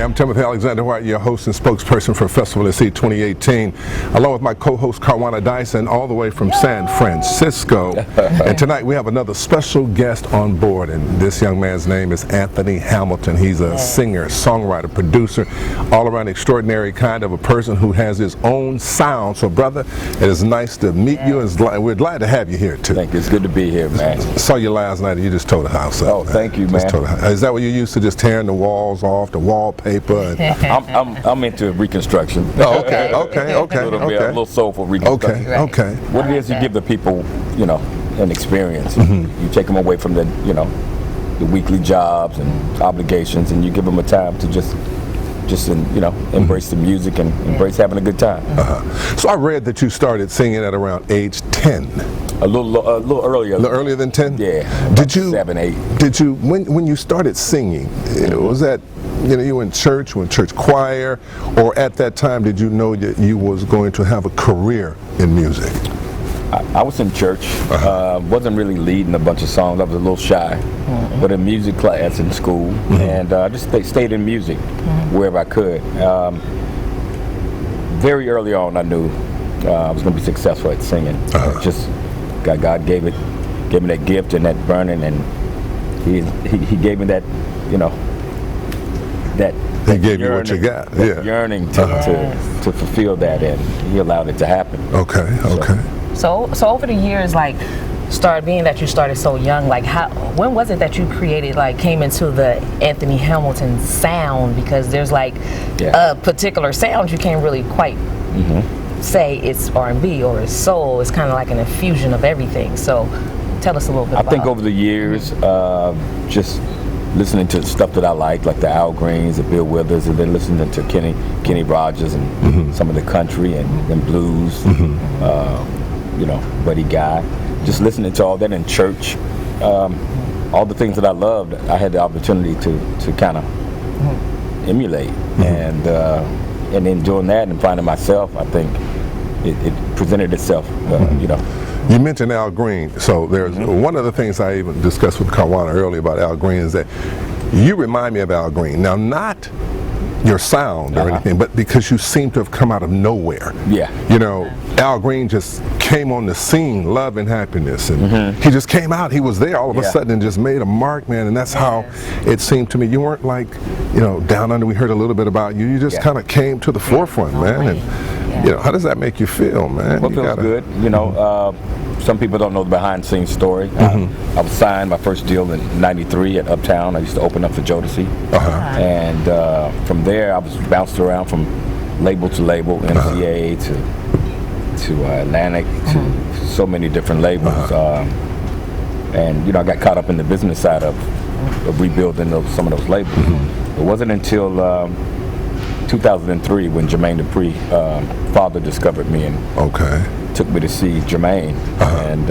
Hi, I'm Timothy Alexander White, your host and spokesperson for Festival at Sea 2018, along with my co-host Carwana Dyson, all the way from San Francisco. And tonight we have another special guest on board, and this young man's name is Anthony Hamilton. He's a singer, songwriter, producer, all-around extraordinary kind of a person who has his own sound. So, brother, it is nice to meet you, and we're glad to have you here, too. Thank you. It's good to be here, man. Saw you last night, and you just tore the house up. Oh, thank you, man. Is that what you used to, just tearing the walls off, the wallpaper? I'm into reconstruction. Oh, okay. A little soulful reconstruction. Okay. What it is, you give the people, an experience. You take them away from the weekly jobs and obligations, and you give them a time to just embrace the music and embrace having a good time. So I read that you started singing at around age 10. A little earlier. A little earlier than 10? Yeah. Did you 7, 8? Did you when you started singing? Was that you were in church choir, or at that time did you know that you was going to have a career in music? I was in church. Wasn't really leading a bunch of songs. I was a little shy, but in music class in school, and I just stayed in music wherever I could. Very early on, I knew I was going to be successful at singing. Just God gave me that gift and that burning, and He gave me that, He gave you what you got. That yearning to fulfill that, and He allowed it to happen. Okay. So over the years, being that you started so young, when was it that you came into the Anthony Hamilton sound? Because there's a particular sound you can't really quite say it's R&B or it's soul. It's kind of like an infusion of everything. So tell us a little bit about it. I think over the years, just listening to stuff that I like the Al Greens, the Bill Withers, and then listening to Kenny Rogers and some of the country and blues, Buddy Guy. Just listening to all that in church, all the things that I loved, I had the opportunity to kind of emulate, and in doing that and finding myself, I think it presented itself, You mentioned Al Green, so there's one of the things I even discussed with Carwana earlier about Al Green is that you remind me of Al Green. Now, not your sound or anything, but because you seem to have come out of nowhere. Yeah. Al Green just came on the scene, Love and Happiness, and he just came out. He was there all of a sudden and just made a mark, man. And that's how it seemed to me. You weren't down under. We heard a little bit about you. You just kind of came to the forefront, man. And how does that make you feel, man? Well, it feels good. Some people don't know the behind-the-scenes story. I was signed my first deal in '93 at Uptown. I used to open up for Jodeci, and from there I was bounced around from label to label, MCA to Atlantic, to so many different labels, and I got caught up in the business side of rebuilding some of those labels. It wasn't until 2003 when Jermaine Dupri, father, discovered me and took me to see Jermaine. And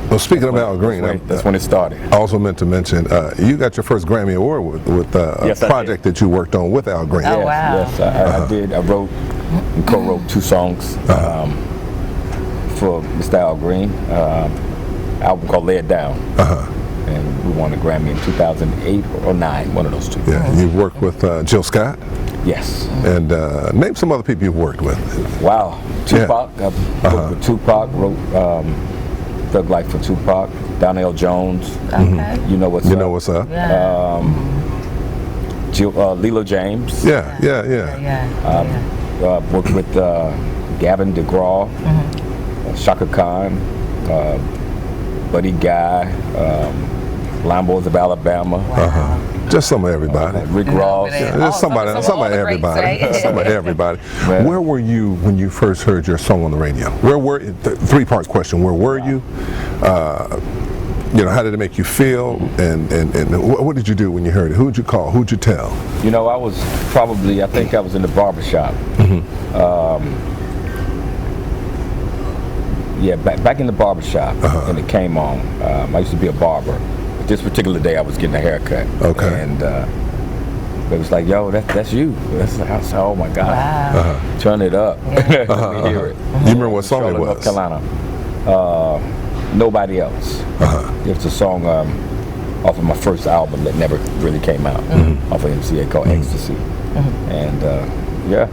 well, speaking of Al Green, that's when it started. I also meant to mention you got your first Grammy Award with a project that you worked on with Al Green. Oh, wow. Yes, I did. I wrote and co-wrote 2 songs for Mr. Al Green, album called Lay It Down. And we won a Grammy in 2008 or 9, one of those 2. Yeah, you've worked with Jill Scott? Yes. And name some other people you've worked with. Wow. Tupac. I've worked with Tupac, wrote Thug Life for Tupac. Donnell Jones. You Know What's Up. You Know What's Up. Lilo James. Yeah. Worked with Gavin DeGraw, Shaka Khan, Buddy Guy, Line Boys of Alabama. Just some of everybody. Rick Ross. Just some of everybody. Where were you when you first heard your song on the radio? Where were you? 3-part question. Where were you? How did it make you feel? And what did you do when you heard it? Who'd you call? Who'd you tell? I think I was in the barbershop. Back in the barbershop, and it came on. I used to be a barber. But this particular day, I was getting a haircut. And it was like, yo, that's you. I said, oh my God. Wow. Turn it up. Let me hear it. You remember what song it was? North Carolina. Nobody Else. It's a song off of my first album that never really came out, off of MCA called Ecstasy. And yeah.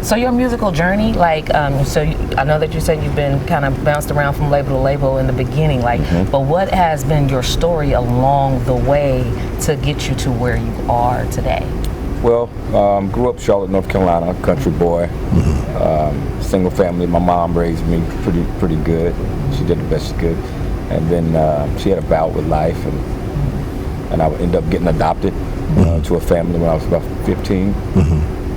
So your musical journey, like, I know that you said you've been kind of bounced around from label to label in the beginning, like, but what has been your story along the way to get you to where you are today? Well, grew up Charlotte, North Carolina, country boy, single family. My mom raised me pretty good. She did the best she could, and then she had a bout with life, and I ended up getting adopted to a family when I was about 15.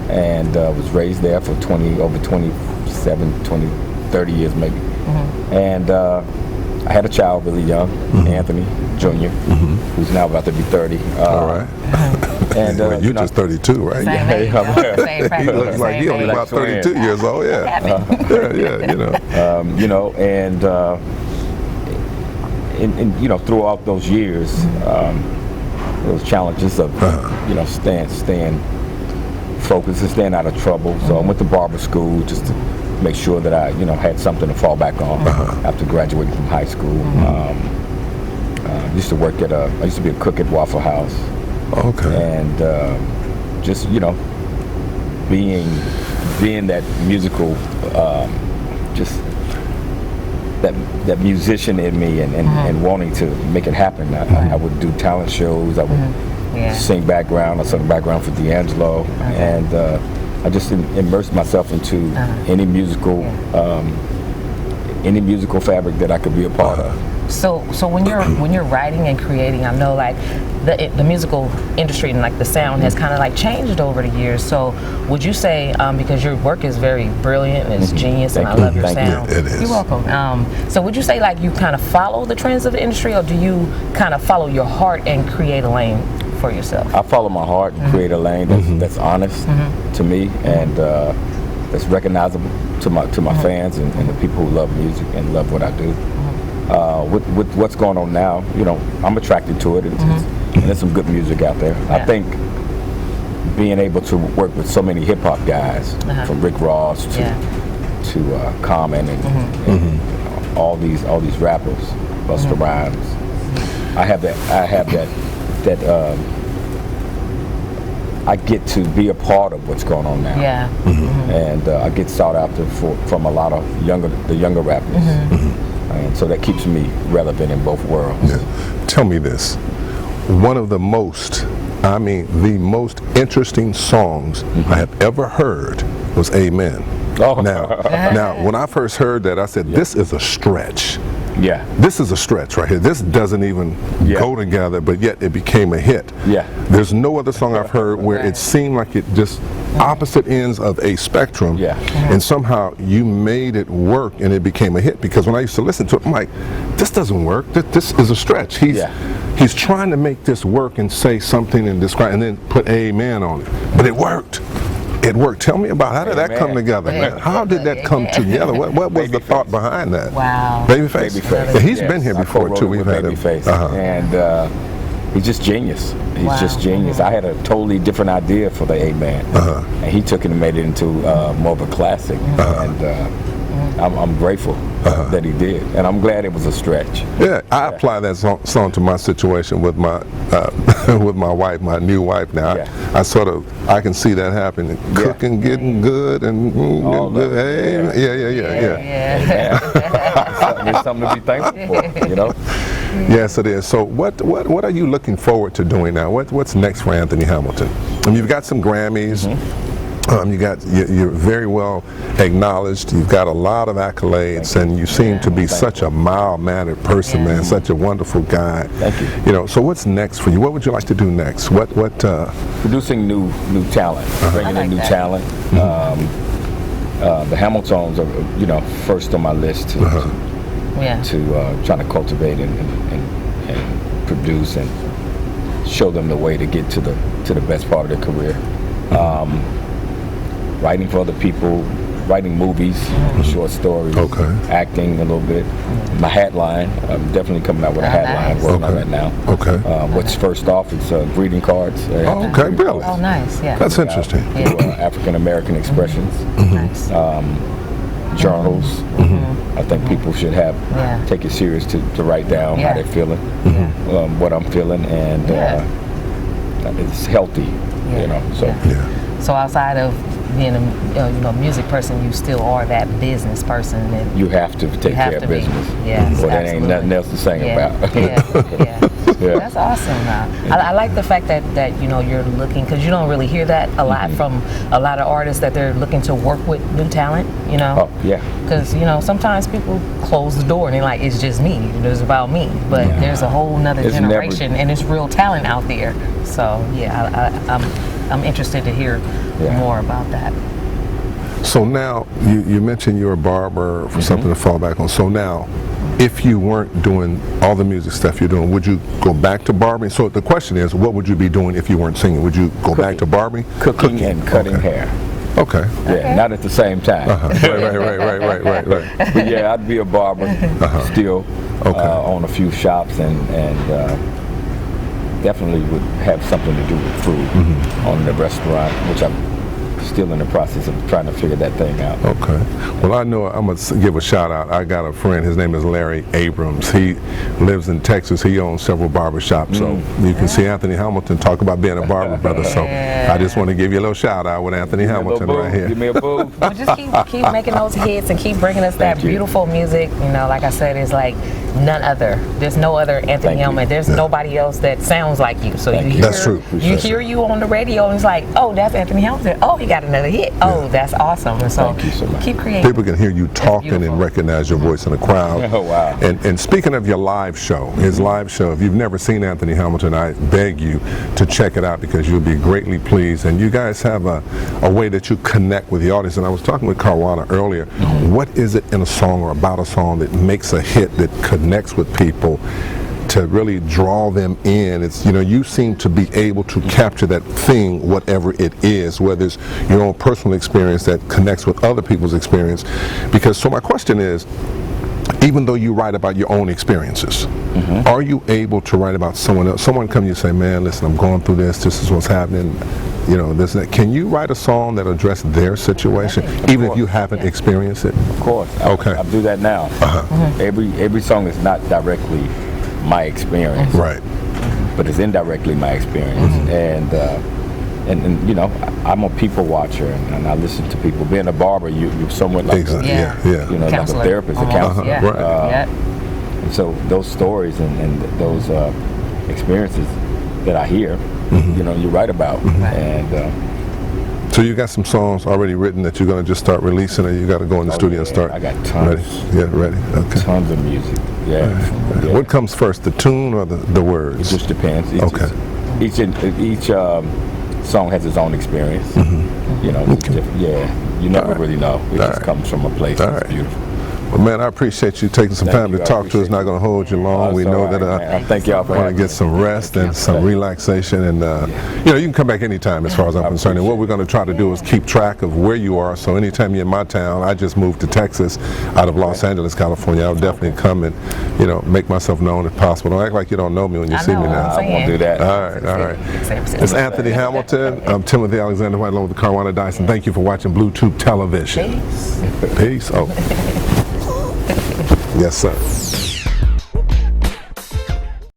And was raised there for over 27, 20, 30 years maybe. And I had a child really young, Anthony Jr., who's now about to be 30. All right. And well, you're just 32, right? Same age, He looks like he's only about 32 years old. Yeah. And you know, throughout those years, those challenges of staying focused and staying out of trouble. So I went to barber school just to make sure that I had something to fall back on after graduating from high school. Used to work I used to be a cook at Waffle House. Okay. And just being that musical, just that musician in me, and wanting to make it happen. I would do talent shows. I would sing background. I sung background for D'Angelo, and I just immersed myself into any musical fabric that I could be a part of. So when you're writing and creating, I know like the musical industry and like the sound has kind of like changed over the years. So would you say, because your work is very brilliant and it's genius, and I love your sound. It is. You're welcome. So would you say like you kind of follow the trends of the industry, or do you kind of follow your heart and create a lane for yourself? I follow my heart and create a lane that's honest to me, and that's recognizable to my fans and the people who love music and love what I do. With what's going on now, I'm attracted to it, and there's some good music out there. Yeah. I think being able to work with so many hip hop guys, from Rick Ross to Common and all these rappers, Busta Rhymes. I have that I get to be a part of what's going on now. Yeah. And I get sought after from a lot of the younger rappers. And so that keeps me relevant in both worlds. Yeah. Tell me this. One of the most interesting songs I have ever heard was Amen. Oh. Now, when I first heard that, I said, this is a stretch. Yeah. This is a stretch right here. This doesn't even go together, but yet it became a hit. Yeah. There's no other song I've heard where it seemed like it just opposite ends of a spectrum, and somehow you made it work and it became a hit. Because when I used to listen to it, I'm like, this doesn't work. This is a stretch. He's trying to make this work and say something and describe and then put amen on it. But it worked. It worked. Tell me about how did that come together, man? How did that come together? What was the thought behind that? Wow. Babyface. Babyface. Yeah, he's been here before too. We've had Babyface, and he's just genius. He's just genius. I had a totally different idea for the Amen, and he took it and made it into more of a classic. And I'm grateful that he did, and I'm glad it was a stretch. Yeah, I apply that song to my situation with my with my wife, my new wife now. I can see that happening. Cooking, getting good, and good. Yeah. It's something to be thankful for, Yes, it is. So what are you looking forward to doing now? What's next for Anthony Hamilton? You've got some Grammys. You're very well acknowledged. You've got a lot of accolades, and you seem to be such a mild-mannered person, man. Such a wonderful guy. Thank you. So what's next for you? What would you like to do next? Producing new talent, bringing in new talent. The Hamiltons are, first on my list to try to cultivate and produce and show them the way to get to the best part of their career. Writing for other people, writing movies, short stories, acting a little bit. My hat line, I'm definitely coming out with a hat line, working on that now. What's first off, it's greeting cards. Really? Oh, nice, yeah. That's interesting. African American expressions. Nice. journals. I think people should take it serious to write down how they're feeling, what I'm feeling, and it's healthy, you know. So So outside of being a music person, you still are that business person. And you have to take care of business. Yes, well, that ain't nothing else to sing about. That's awesome. I like the fact that you know you're looking, because you don't really hear that a lot from a lot of artists, that they're looking to work with new talent. You know. Oh yeah. Because you know sometimes people close the door and they're like, it's just me. It's about me. But there's a whole nother generation, and there's real talent out there. So I'm interested to hear more about that. So now, you mentioned you're a barber for something to fall back on. So now, if you weren't doing all the music stuff you're doing, would you go back to barbering? So the question is, what would you be doing if you weren't singing? Would you go back to barbering? Cooking and cutting hair. Okay. Yeah, not at the same time. Right. But yeah, I'd be a barber still on a few shops, and definitely would have something to do with food on the restaurant, which I'm still in the process of trying to figure that thing out. Okay. Well, I know I'm going to give a shout out. I got a friend, his name is Larry Abrams. He lives in Texas. He owns several barber shops. So you can see Anthony Hamilton talk about being a barber, brother. So I just want to give you a little shout out with Anthony Hamilton right here. Give me a boo. Well, just keep making those hits and keep bringing us that beautiful music. You know, like I said, it's like none other. There's no other Anthony Hamilton. There's nobody else that sounds like you. So you hear, that's true. You hear you on the radio, and it's like, oh, that's Anthony Hamilton. Oh, he got another hit. Oh, that's awesome. And so, thank you so much. Keep creating. People can hear you talking and recognize your voice in the crowd. Oh, wow. And speaking of your live show, his live show, if you've never seen Anthony Hamilton, I beg you to check it out, because you'll be greatly pleased. And you guys have a way that you connect with the audience. And I was talking with Caruana earlier. What is it in a song or about a song that makes a hit, that connects with people, to really draw them in? It's, you know, you seem to be able to capture that thing, whatever it is, whether it's your own personal experience that connects with other people's experience. Because, so my question is, even though you write about your own experiences, are you able to write about someone else? Someone come to you and say, man, listen, I'm going through this is what's happening, you know, this and that. Can you write a song that addresses their situation, even if you haven't experienced it? Of course. Okay. I do that now. Every song is not directly my experience, Right, but it's indirectly my experience. And you know, I'm a people watcher, and I listen to people. Being a barber, you're somewhat like exactly. you know, like a therapist, a counselor. And so those stories and those experiences that I hear, you know, you write about. And so you got some songs already written that you're going to just start releasing, or you got to go in the studio and start? I got tons. Ready? Yeah, ready. Okay. Tons of music. What comes first, the tune or the words? It just depends. Each song has its own experience. You know, it's different. You never really know. It just comes from a place that's beautiful. Well, man, I appreciate you taking some time to talk to us. Not going to hold you long. We know that thank y'all for want to get some rest and some relaxation, and you know, you can come back anytime as far as I'm concerned. And what we're going to try to do is keep track of where you are. So anytime you're in my town, I just moved to Texas out of Los Angeles, California. I'll definitely come and, you know, make myself known if possible. Don't act like you don't know me when you see me now. I won't do that. All right. It's Anthony Hamilton. I'm Timothy Alexander White, along with Caruana Dyson. Thank you for watching Bluetooth Television. Peace. Oh. Yes, sir.